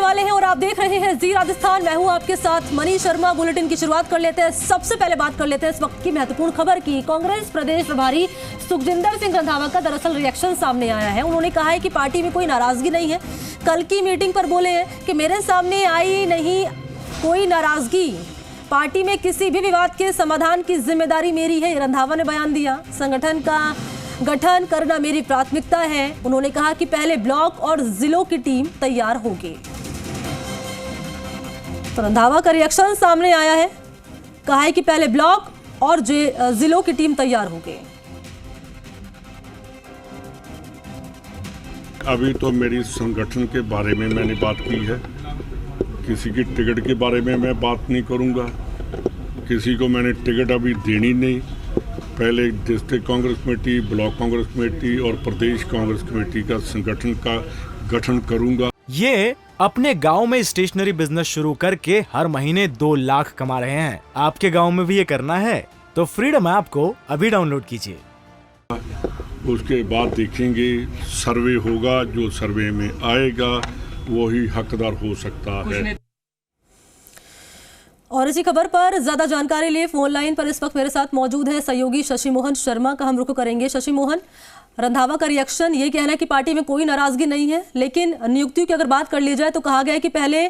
वाले हैं और आप देख रहे हैं जी राजस्थान। मैं हूं आपके साथ मनीष शर्मा। बुलेटिन की शुरुआत कर लेते हैं। सबसे पहले बात कर लेते हैं इस वक्त की महत्वपूर्ण खबर की। कांग्रेस प्रदेश प्रभारी सुखजिंदर सिंह रंधावा का दरअसल रिएक्शन सामने आया है। उन्होंने कहा है कि पार्टी में कोई नाराजगी नहीं है। कल की मीटिंग पर बोले हैं कि मेरे सामने आई नहीं कोई नाराजगी, पार्टी में किसी भी विवाद के समाधान की जिम्मेदारी मेरी है, रंधावा ने बयान दिया। संगठन का गठन करना मेरी प्राथमिकता है। उन्होंने कहा कि पहले ब्लॉक और जिलों की टीम तैयार होगी। तो रंधावा का रिएक्शन सामने आया है। कहा है कि पहले ब्लॉक और जिलों की टीम तैयार होगी। अभी तो मेरी संगठन के बारे में मैंने बात की है, किसी की टिकट के बारे में मैं बात नहीं करूंगा। किसी को मैंने टिकट अभी देनी नहीं। पहले district Congress committee, block Congress committee और प्रदेश कांग्रेस कमेटी का संगठन का गठन करूंगा। ये अपने गांव में स्टेशनरी बिजनेस शुरू करके हर महीने 2 लाख कमा रहे हैं। आपके गांव में भी ये करना है तो फ्रीडम ऐप को अभी डाउनलोड कीजिए। उसके बाद देखेंगे, सर्वे होगा, जो सर्वे में आएगा वही हकदार हो सकता है। और इसी खबर पर ज्यादा जानकारी लिए फोन लाइन पर इस वक्त मेरे साथ मौजूद है सहयोगी शशि मोहन शर्मा का हम रुख करेंगे। शशि मोहन, रंधावा का रिएक्शन ये कहना है कि पार्टी में कोई नाराजगी नहीं है, लेकिन नियुक्तियों की अगर बात कर ली जाए तो कहा गया है कि पहले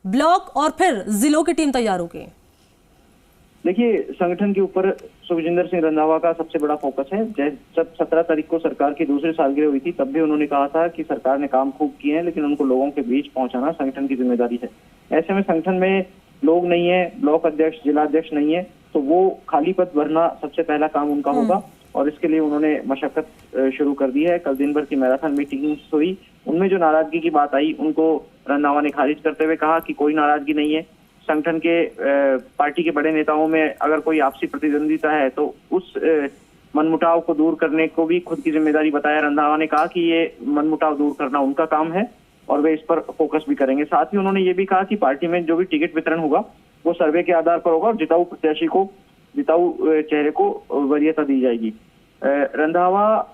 ब्लॉक और फिर जिलों की टीम तैयार होगी। देखिए, संगठन के ऊपर सुखजिंदर सिंह रंधावा का सबसे बड़ा फोकस है। जब 17 तारीख को सरकार की दूसरी सालगिरह हुई थी तब भी उन्होंने कहा था कि सरकार ने काम खूब किए हैं, लेकिन उनको लोगों के बीच पहुंचाना संगठन की जिम्मेदारी है। ऐसे में संगठन में लोग नहीं है, ब्लॉक अध्यक्ष, जिला अध्यक्ष नहीं है, तो वो खाली पद भरना सबसे पहला काम उनका होगा और इसके लिए उन्होंने मशक्कत शुरू कर दी है। कल दिन भर की मैराथन मीटिंग्स हुई, उनमें जो नाराजगी की बात आई उनको रंधावा ने खारिज करते हुए कहा कि कोई नाराजगी नहीं है। संगठन के पार्टी के बड़े नेताओं में अगर कोई आपसी प्रतिद्वंदिता है तो उस मनमुटाव को दूर करने को भी खुद की जिम्मेदारी बताया। रंधावा ने कहा कि ये मनमुटाव दूर करना उनका काम है और वे इस पर फोकस भी करेंगे। साथ ही उन्होंने ये भी कहा कि पार्टी में जो भी टिकट वितरण होगा वो सर्वे के आधार पर होगा और जिताऊ प्रत्याशी को, जिताऊ चेहरे को वरीयता दी जाएगी। रंधावा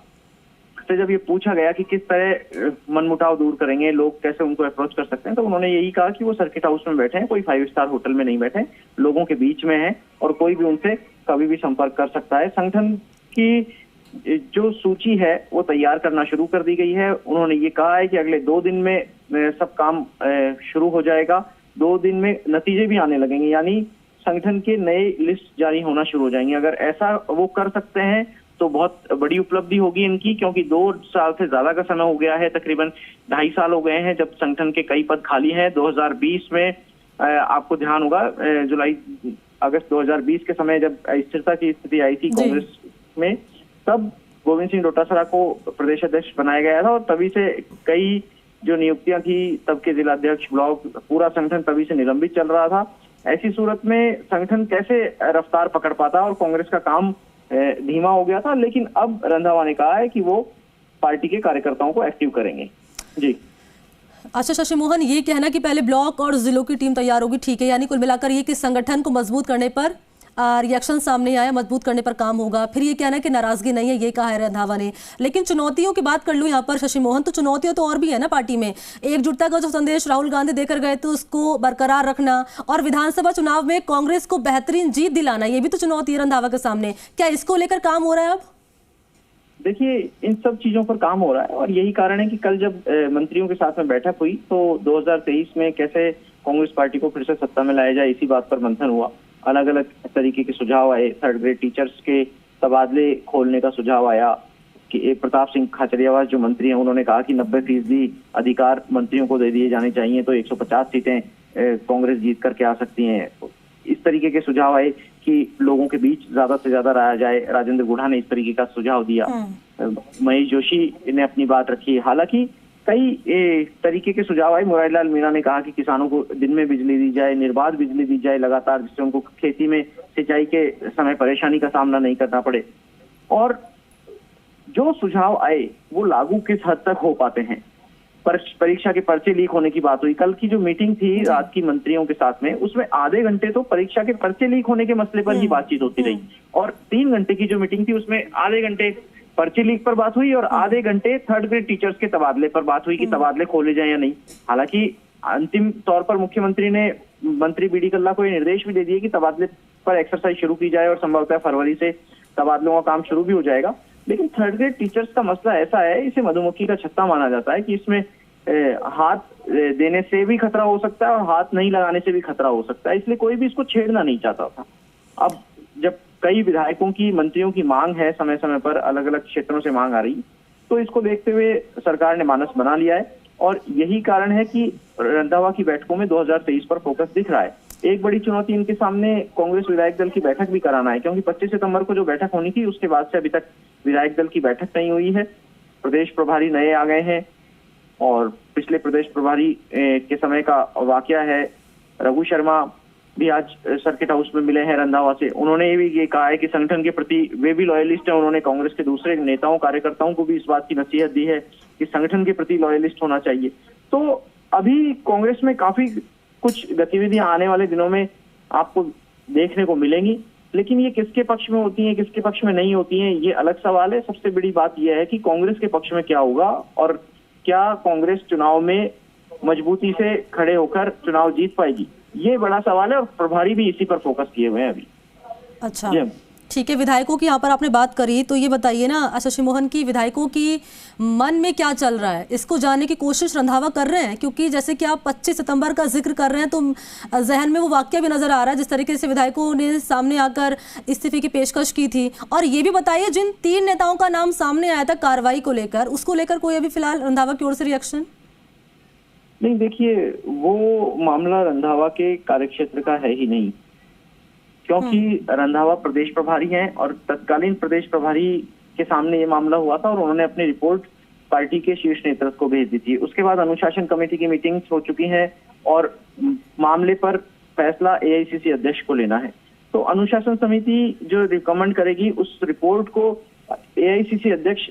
से जब ये पूछा गया कि किस तरह मनमुटाव दूर करेंगे, लोग कैसे उनको अप्रोच कर सकते हैं, तो उन्होंने यही कहा कि वो सर्किट हाउस में बैठे हैं, कोई 5 स्टार होटल में नहीं बैठे, लोगों के बीच में है और कोई भी उनसे कभी भी संपर्क कर सकता है। संगठन की जो सूची है वो तैयार करना शुरू कर दी गई है। उन्होंने ये कहा है कि अगले 2 दिन में सब काम शुरू हो जाएगा। 2 दिन में नतीजे भी आने लगेंगे, यानी संगठन के नए लिस्ट जारी होना शुरू हो जाएंगे। अगर ऐसा वो कर सकते हैं तो बहुत बड़ी उपलब्धि होगी इनकी, क्योंकि 2 साल से ज्यादा का समय हो गया है, तकरीबन 2.5 साल हो गए हैं जब संगठन के कई पद खाली हैं। 2020 में आपको ध्यान होगा, अगस्त 2020 के समय जब स्थिरता की स्थिति आई थी कांग्रेस में, तब गोविंद सिंह डोटासरा को प्रदेश अध्यक्ष बनाया गया था और तभी से कई जो नियुक्तियां थी, तब के जिला अध्यक्ष, ब्लॉक, पूरा संगठन तभी से निलंबित चल रहा था। ऐसी सूरत में संगठन कैसे रफ्तार पकड़ पाता और कांग्रेस का काम धीमा हो गया था। लेकिन अब रंधावा ने कहा है कि वो पार्टी के कार्यकर्ताओं को एक्टिव करेंगे। जी अच्छा शशि मोहन, ये कहना कि पहले ब्लॉक और जिलों की टीम तैयार होगी, ठीक है, यानी कुल मिलाकर ये कि संगठन को मजबूत करने पर रिएक्शन सामने आया, मजबूत करने पर काम होगा। फिर ये कहना कि नाराजगी नहीं है, ये कहा है रंधावा ने। लेकिन चुनौतियों की बात कर लूं यहाँ पर शशि मोहन, तो चुनौतियां तो और भी है ना पार्टी में। एकजुटता का जो संदेश राहुल गांधी देकर गए तो उसको बरकरार रखना और विधानसभा चुनाव में कांग्रेस को बेहतरीन जीत दिलाना, ये भी तो चुनौती है रंधावा के सामने। क्या इसको लेकर काम हो रहा है अब? देखिए, इन सब चीजों पर काम हो रहा है और यही कारण है कि कल जब मंत्रियों के साथ में बैठक हुई तो 2023 में कैसे कांग्रेस पार्टी को फिर से सत्ता में लाया जाए, इसी बात पर मंथन हुआ। अलग अलग तरीके के सुझाव आए। 3rd ग्रेड टीचर्स के तबादले खोलने का सुझाव आया कि प्रताप सिंह खाचरियावास जो मंत्री हैं उन्होंने कहा कि 90% अधिकार मंत्रियों को दे दिए जाने चाहिए, तो 150 सीटें कांग्रेस जीत करके आ सकती हैं। इस तरीके के सुझाव आए कि लोगों के बीच ज्यादा से ज्यादा रहा जाए। राजेंद्र गुढ़ा ने इस तरीके का सुझाव दिया। महेश जोशी ने अपनी बात रखी। हालांकि कई तरीके के सुझाव आए। मुरारीलाल मीणा ने कहा कि किसानों को दिन में बिजली दी जाए, निर्बाध बिजली दी जाए लगातार, जिससे उनको खेती में सिंचाई के समय परेशानी का सामना नहीं करना पड़े। और जो सुझाव आए वो लागू किस हद तक हो पाते हैं। परीक्षा के पर्चे लीक होने की बात हुई। कल की जो मीटिंग थी रात की मंत्रियों के साथ में, उसमें आधे घंटे तो परीक्षा के पर्चे लीक होने के मसले पर ही बातचीत होती रही और 3 घंटे की जो मीटिंग थी उसमें आधे घंटे पर्चे लीक पर बात हुई और आधे घंटे 3rd ग्रेड टीचर्स के तबादले पर बात हुई कि तबादले खोले जाए या नहीं। हालांकि अंतिम तौर पर मुख्यमंत्री ने मंत्री बी डी कल्ला को ये निर्देश भी दे दिए कि तबादले पर एक्सरसाइज शुरू की जाए और संभवतः फरवरी से तबादलों का काम शुरू भी हो जाएगा। लेकिन थर्ड ग्रेड टीचर्स का मसला ऐसा है, इसे मधुमक्खी का छत्ता माना जाता है कि इसमें हाथ देने से भी खतरा हो सकता है और हाथ नहीं लगाने से भी खतरा हो सकता है, इसलिए कोई भी इसको छेड़ना नहीं चाहता था। अब जब कई विधायकों की, मंत्रियों की मांग है, समय समय पर अलग अलग क्षेत्रों से मांग आ रही, तो इसको देखते हुए सरकार ने मानस बना लिया है और यही कारण है कि रंधावा की बैठकों में 2023 पर फोकस दिख रहा है। एक बड़ी चुनौती इनके सामने कांग्रेस विधायक दल की बैठक भी कराना है, क्योंकि 25 सितंबर को जो बैठक होनी थी उसके बाद से अभी तक विधायक दल की बैठक नहीं हुई है। प्रदेश प्रभारी नए आ गए हैं और पिछले प्रदेश प्रभारी के समय का वाकया है, रघु शर्मा भी आज सर्किट हाउस में मिले हैं रंधावा से। उन्होंने भी ये कहा है कि संगठन के प्रति वे भी लॉयलिस्ट हैं। उन्होंने कांग्रेस के दूसरे नेताओं, कार्यकर्ताओं को भी इस बात की नसीहत दी है कि संगठन के प्रति लॉयलिस्ट होना चाहिए। तो अभी कांग्रेस में काफी कुछ गतिविधियां आने वाले दिनों में आपको देखने को मिलेंगी, लेकिन ये किसके पक्ष में होती हैं, किसके पक्ष में नहीं होती हैं, ये अलग सवाल है। सबसे बड़ी बात यह है कि कांग्रेस के पक्ष में क्या होगा और क्या कांग्रेस चुनाव में मजबूती से खड़े होकर चुनाव जीत पाएगी, ये बड़ा सवाल है और प्रभारी भी इसी पर फोकस किए हुए हैं अभी। अच्छा, ठीक है। विधायकों की यहाँ पर आपने बात करी, तो ये बताइए ना शशि मोहन की, विधायकों की मन में क्या चल रहा है, इसको जानने की कोशिश रंधावा कर रहे हैं? क्योंकि जैसे कि आप 25 सितंबर का जिक्र कर रहे हैं, तो जहन में वो वाक्य भी नजर आ रहा है जिस तरीके से विधायकों ने सामने आकर इस्तीफे की पेशकश की थी। और ये भी बताइए, जिन 3 नेताओं का नाम सामने आया था कार्रवाई को लेकर, उसको लेकर कोई अभी फिलहाल रंधावा की ओर से रिएक्शन नहीं? देखिए, वो मामला रंधावा के कार्यक्षेत्र का है ही नहीं, क्योंकि रंधावा प्रदेश प्रभारी हैं और तत्कालीन प्रदेश प्रभारी के सामने ये मामला हुआ था और उन्होंने अपनी रिपोर्ट पार्टी के शीर्ष नेतृत्व को भेज दी थी। उसके बाद अनुशासन कमेटी की मीटिंग्स हो चुकी हैं और मामले पर फैसला एआईसीसी अध्यक्ष को लेना है। तो अनुशासन समिति जो रिकमेंड करेगी, उस रिपोर्ट को एआईसीसी अध्यक्ष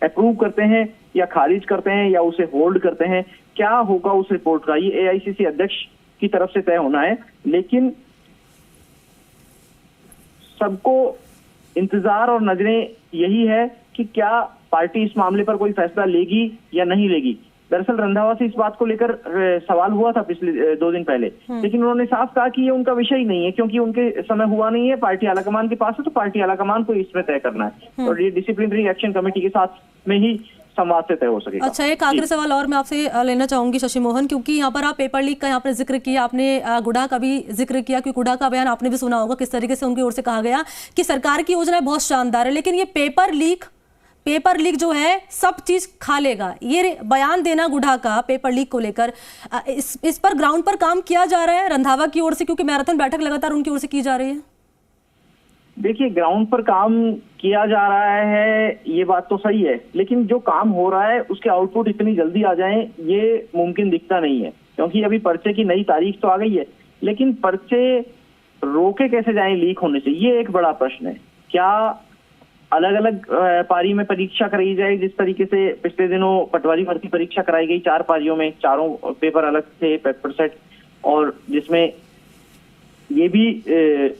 अप्रूव करते हैं या खारिज करते हैं या उसे होल्ड करते हैं। क्या होगा उस रिपोर्ट का, ये एआईसीसी अध्यक्ष की तरफ से तय होना है। लेकिन सबको इंतजार और नजरें यही है कि क्या पार्टी इस मामले पर कोई फैसला लेगी या नहीं लेगी। दरअसल रंधावा से इस बात को लेकर सवाल हुआ था पिछले 2 दिन पहले, लेकिन उन्होंने साफ कहा कि ये उनका विषय ही नहीं है, क्योंकि उनके समय हुआ नहीं है, पार्टी आलाकमान के पास है, तो पार्टी आलाकमान को इसमें तय करना है और ये डिसिप्लिनरी एक्शन कमेटी के साथ में ही संवाद से तय हो सकेगा। अच्छा, एक आखिरी सवाल और मैं आपसे लेना चाहूंगी शशि मोहन, क्योंकि यहाँ पर आप पेपर लीक का यहाँ पर जिक्र किया, आपने गुडा का भी जिक्र किया, क्योंकि गुडा का बयान आपने भी सुना होगा किस तरीके से उनकी ओर से कहा गया कि सरकार की योजना बहुत शानदार है, लेकिन ये पेपर लीक जो है सब चीज खा लेगा। ये बयान देना गुडा का पेपर लीक को लेकर, इस पर ग्राउंड पर काम किया जा रहा है रंधावा की ओर से, क्योंकि मैराथन बैठक लगातार उनकी ओर से की जा रही है? देखिए, ग्राउंड पर काम किया जा रहा है, ये बात तो सही है, लेकिन जो काम हो रहा है उसके आउटपुट इतनी जल्दी आ जाएं ये मुमकिन दिखता नहीं है, क्योंकि अभी पर्चे की नई तारीख तो आ गई है, लेकिन पर्चे रोके कैसे जाएं लीक होने से, ये एक बड़ा प्रश्न है। क्या अलग अलग पारी में परीक्षा कराई जाए, जिस तरीके से पिछले दिनों पटवारी भर्ती परीक्षा कराई गई 4 पारियों में, चारों पेपर अलग थे, पेपर सेट, और जिसमें ये भी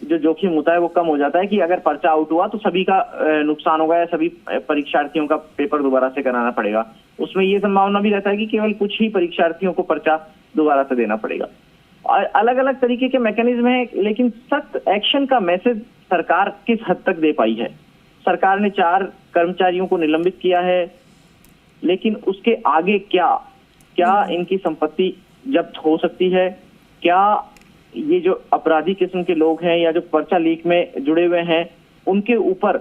जो जोखिम होता है वो कम हो जाता है कि अगर पर्चा आउट हुआ तो सभी का नुकसान होगा या सभी परीक्षार्थियों का पेपर दोबारा से कराना पड़ेगा। उसमें ये संभावना भी रहता है कि केवल कुछ ही परीक्षार्थियों को पर्चा दोबारा से देना पड़ेगा। अलग अलग तरीके के मैकेनिज्म है, लेकिन सख्त एक्शन का मैसेज सरकार किस हद तक दे पाई है। सरकार ने 4 कर्मचारियों को निलंबित किया है, लेकिन उसके आगे क्या इनकी संपत्ति जब्त हो सकती है, क्या ये जो अपराधी किस्म के लोग हैं या जो पर्चा लीक में जुड़े हुए हैं उनके ऊपर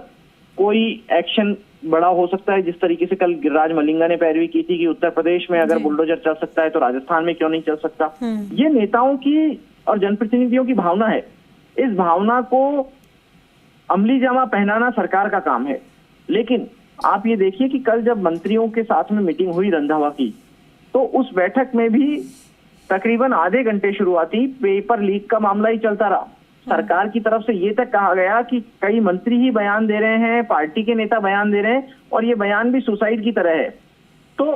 कोई एक्शन बड़ा हो सकता है। जिस तरीके से कल गिरिराज मलिंगा ने पैरवी की थी कि उत्तर प्रदेश में अगर बुलडोजर चल सकता है तो राजस्थान में क्यों नहीं चल सकता। ये नेताओं की और जनप्रतिनिधियों की भावना है, इस भावना को अमली जामा पहनाना सरकार का काम है। लेकिन आप ये देखिए कि कल जब मंत्रियों के साथ में मीटिंग हुई रंधावा की, तो उस बैठक में भी तकरीबन आधे घंटे शुरुआती पेपर लीक का मामला ही चलता रहा। सरकार की तरफ से ये तक कहा गया कि कई मंत्री ही बयान दे रहे हैं, पार्टी के नेता बयान दे रहे हैं और ये बयान भी सुसाइड की तरह है। तो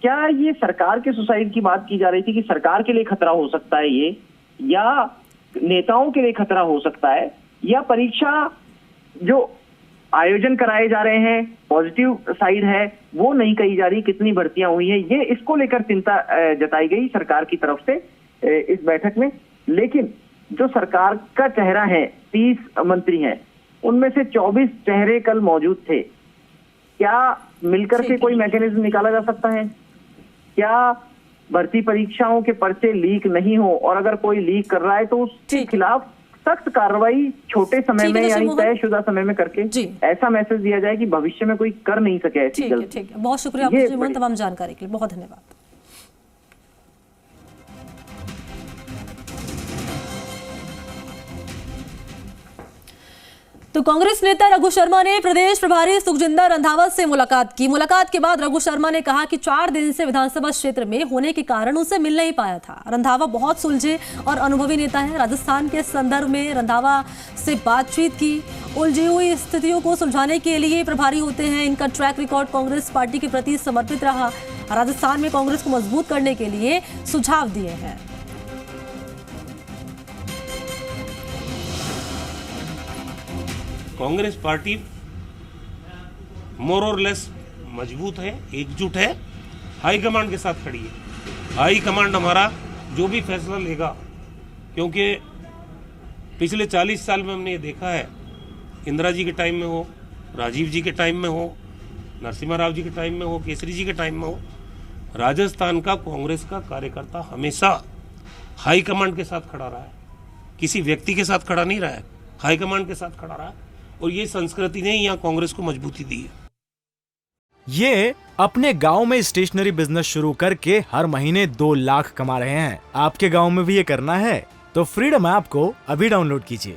क्या ये सरकार के सुसाइड की बात की जा रही थी कि सरकार के लिए खतरा हो सकता है ये, या नेताओं के लिए खतरा हो सकता है, या परीक्षा जो आयोजन कराए जा रहे हैं, पॉजिटिव साइड है वो नहीं कही जा रही, कितनी भर्तियां हुई हैं ये इसको लेकर चिंता जताई गई सरकार की तरफ से इस बैठक में। लेकिन जो सरकार का चेहरा है, 30 मंत्री हैं, उनमें से 24 चेहरे कल मौजूद थे। क्या मिलकर के कोई मैकेनिज्म निकाला जा सकता है? क्या भर्ती परीक्षाओं के पर्चे लीक नहीं हो, और अगर कोई लीक कर रहा है तो उसके खिलाफ सख्त कार्रवाई छोटे समय में यानी तयशुदा समय में करके ऐसा मैसेज दिया जाए कि भविष्य में कोई कर नहीं सके ऐसी गलती। ठीक है, बहुत शुक्रिया आपको तमाम जानकारी के लिए, बहुत धन्यवाद। तो कांग्रेस नेता रघु शर्मा ने प्रदेश प्रभारी सुखजिंदर रंधावा से मुलाकात की। मुलाकात के बाद रघु शर्मा ने कहा कि 4 दिन से विधानसभा क्षेत्र में होने के कारण उनसे मिल नहीं पाया था। रंधावा बहुत सुलझे और अनुभवी नेता है। राजस्थान के संदर्भ में रंधावा से बातचीत की। उलझी हुई स्थितियों को सुलझाने के लिए प्रभारी होते हैं। इनका ट्रैक रिकॉर्ड कांग्रेस पार्टी के प्रति समर्पित रहा। राजस्थान में कांग्रेस को मजबूत करने के लिए सुझाव दिए हैं। कांग्रेस पार्टी मोर और लेस मजबूत है, एकजुट है, हाईकमांड के साथ खड़ी है। हाईकमांड हमारा जो भी फैसला लेगा, क्योंकि पिछले 40 साल में हमने ये देखा है, इंदिरा जी के टाइम में हो, राजीव जी के टाइम में हो, नरसिम्हा राव जी के टाइम में हो, केसरी जी के टाइम में हो, राजस्थान का कांग्रेस का कार्यकर्ता हमेशा हाईकमांड के साथ खड़ा रहा है, किसी व्यक्ति के साथ खड़ा नहीं रहा है, हाईकमांड के साथ खड़ा रहा है। और ये संस्कृति ने यहाँ कांग्रेस को मजबूती दी है। ये अपने गांव में स्टेशनरी बिजनेस शुरू करके हर महीने 2 लाख कमा रहे हैं। आपके गांव में भी ये करना है तो फ्रीडम ऐप को अभी डाउनलोड कीजिए।